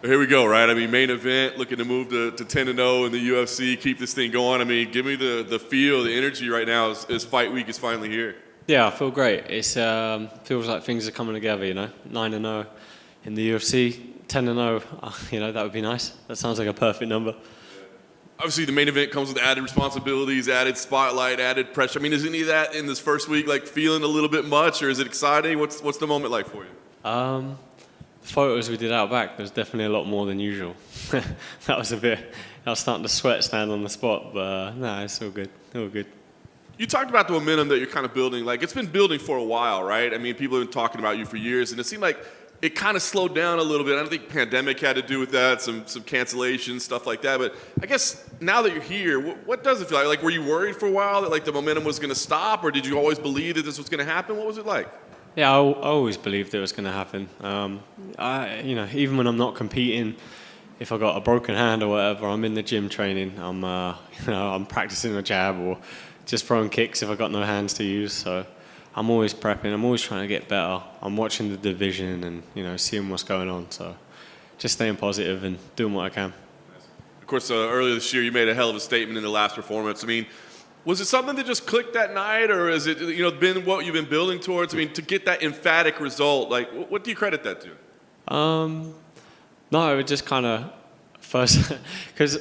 Here we go, right? I mean, main event, looking to move to 10-0 in the UFC, keep this thing going. I mean, give me the feel, the energy right now as fight week is finally here. Yeah, I feel great. It's feels like things are coming together, 9-0 in the UFC, 10-0, that would be nice. That sounds like a perfect number. Obviously, the main event comes with added responsibilities, added spotlight, added pressure. I mean, is any of that in this first week, like, feeling a little bit much, or is it exciting? What's the moment like for you? The photos we did out back, there's definitely a lot more than usual. I was starting to sweat standing on the spot, but no, it's all good. All good. You talked about the momentum that you're kind of building. Like, it's been building for a while, right? I mean, people have been talking about you for years, and it seemed like it kind of slowed down a little bit. I don't think pandemic had to do with that, some cancellations, stuff like that. But I guess now that you're here, what does it feel like? Like, were you worried for a while that, like, the momentum was going to stop, or did you always believe that this was going to happen? What was it like? Yeah, I always believed it was going to happen. Even when I'm not competing, if I got a broken hand or whatever, I'm in the gym training. I'm practicing a jab or just throwing kicks if I got no hands to use. So I'm always prepping. I'm always trying to get better. I'm watching the division and seeing what's going on. So just staying positive and doing what I can. Of course, earlier this year you made a hell of a statement in the last performance. I mean, was it something that just clicked that night, or is it been what you've been building towards? I mean, to get that emphatic result, like, what do you credit that to? No, it just kind of first because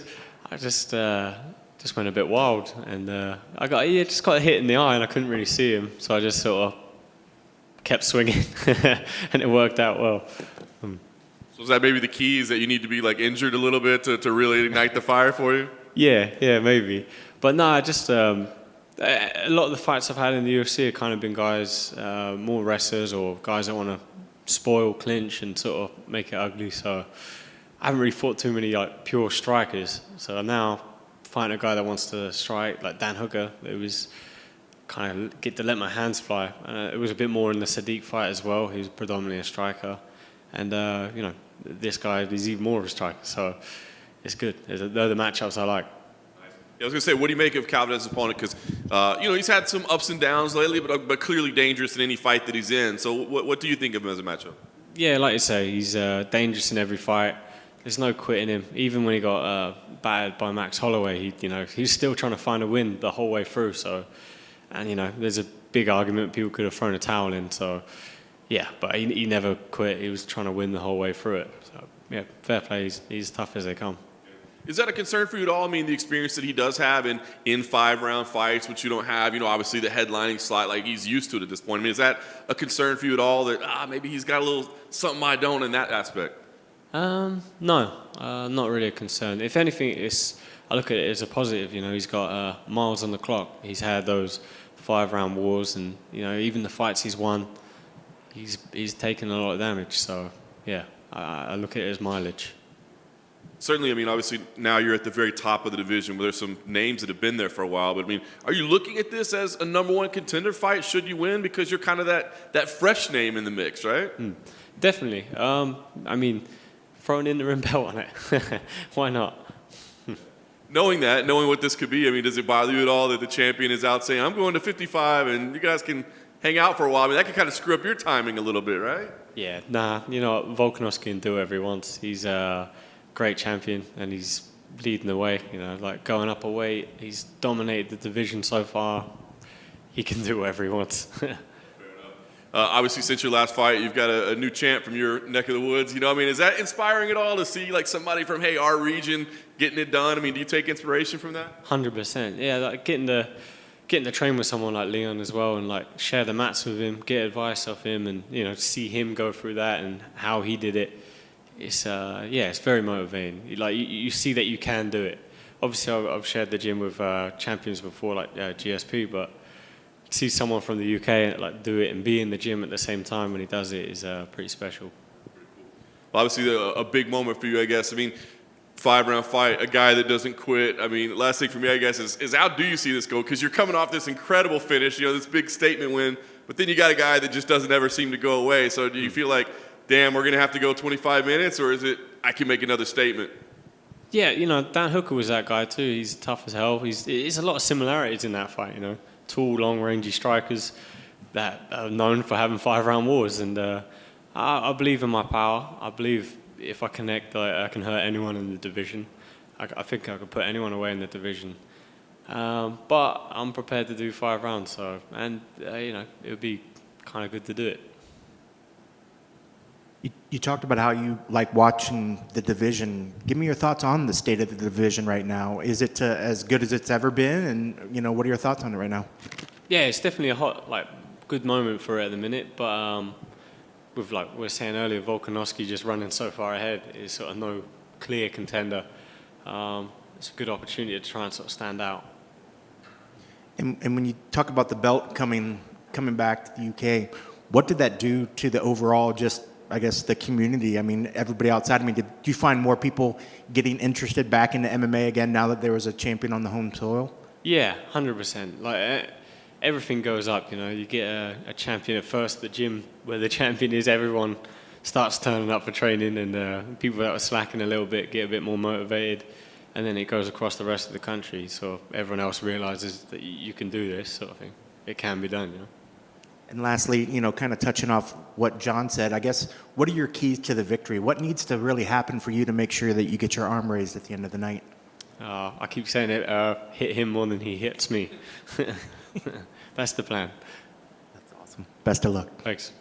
I just went a bit wild, and I just got a hit in the eye, and I couldn't really see him, so I just sort of kept swinging, and it worked out well. So is that maybe the key? Is that you need to be like injured a little bit to really ignite the fire for you? Yeah, maybe. But no, a lot of the fights I've had in the UFC have kind of been guys, more wrestlers or guys that want to spoil, clinch, and sort of make it ugly. So I haven't really fought too many like pure strikers. So now fighting a guy that wants to strike, like Dan Hooker, it was kind of get to let my hands fly. It was a bit more in the Sadiq fight as well. He was predominantly a striker, and this guy is even more of a striker. So it's good. They're the matchups I like. I was going to say, what do you make of Calvin as an opponent? Because, he's had some ups and downs lately, but clearly dangerous in any fight that he's in. So what do you think of him as a matchup? Yeah, like you say, he's dangerous in every fight. There's no quitting him. Even when he got battered by Max Holloway, he's still trying to find a win the whole way through. So, and, there's a big argument people could have thrown a towel in. So, yeah, but he never quit. He was trying to win the whole way through it. So, yeah, fair play. He's tough as they come. Is that a concern for you at all? I mean, the experience that he does have in 5-round fights, which you don't have, obviously the headlining slot, like he's used to it at this point. I mean, is that a concern for you at all that maybe he's got a little something I don't in that aspect? No, not really a concern. If anything, I look at it as a positive. He's got miles on the clock. He's had those 5-round wars, and even the fights he's won, he's taken a lot of damage. So yeah, I look at it as mileage. Certainly, I mean, obviously now you're at the very top of the division where there's some names that have been there for a while. But, I mean, are you looking at this as a number one contender fight should you win? Because you're kind of that fresh name in the mix, right? Definitely. I mean, throw an interim belt on it. Why not? Knowing what this could be, I mean, does it bother you at all that the champion is out saying, I'm going to 55 and you guys can hang out for a while? I mean, that could kind of screw up your timing a little bit, right? Yeah, nah. Volkanovski can do whatever he wants. He's great champion, and he's leading the way. Like going up a weight, he's dominated the division so far. He can do whatever he wants. Fair enough. Obviously, since your last fight, you've got a new champ from your neck of the woods. I mean, is that inspiring at all to see like somebody from our region getting it done? I mean, do you take inspiration from that? 100%. Yeah, like getting to train with someone like Leon as well, and like share the mats with him, get advice off him, and see him go through that and how he did it. It's very motivating. Like you see that you can do it. Obviously, I've shared the gym with champions before, like GSP, but to see someone from the UK like do it and be in the gym at the same time when he does it is pretty special. Well, obviously, a big moment for you, I guess. I mean, 5-round fight, a guy that doesn't quit. I mean, last thing for me, I guess, is how do you see this go? Because you're coming off this incredible finish, this big statement win, but then you got a guy that just doesn't ever seem to go away. So do you feel like, damn, we're going to have to go 25 minutes, or is it I can make another statement? Yeah, Dan Hooker was that guy too. He's tough as hell. There's a lot of similarities in that fight, Tall, long, rangy strikers that are known for having 5-round wars. And I believe in my power. I believe if I connect, I can hurt anyone in the division. I think I could put anyone away in the division. But I'm prepared to do 5 rounds. It would be kind of good to do it. You talked about how you like watching the division. Give me your thoughts on the state of the division right now. Is it as good as it's ever been? And what are your thoughts on it right now? Yeah, it's definitely a hot, good moment for it at the minute. But with we were saying earlier, Volkanovski just running so far ahead is sort of no clear contender. It's a good opportunity to try and sort of stand out. And when you talk about the belt coming back to the UK, what did that do to the overall, just I guess, the community? I mean, everybody outside. I mean, did you find more people getting interested back into MMA again now that there was a champion on the home soil? Yeah, 100%. Everything goes up. You get a champion at first. The gym where the champion is, everyone starts turning up for training, and people that were slacking a little bit get a bit more motivated. And then it goes across the rest of the country, so everyone else realizes that you can do this sort of thing. It can be done, And lastly, kind of touching off what John said, I guess, what are your keys to the victory? What needs to really happen for you to make sure that you get your arm raised at the end of the night? I keep saying it, hit him more than he hits me. That's the plan. That's awesome. Best of luck. Thanks.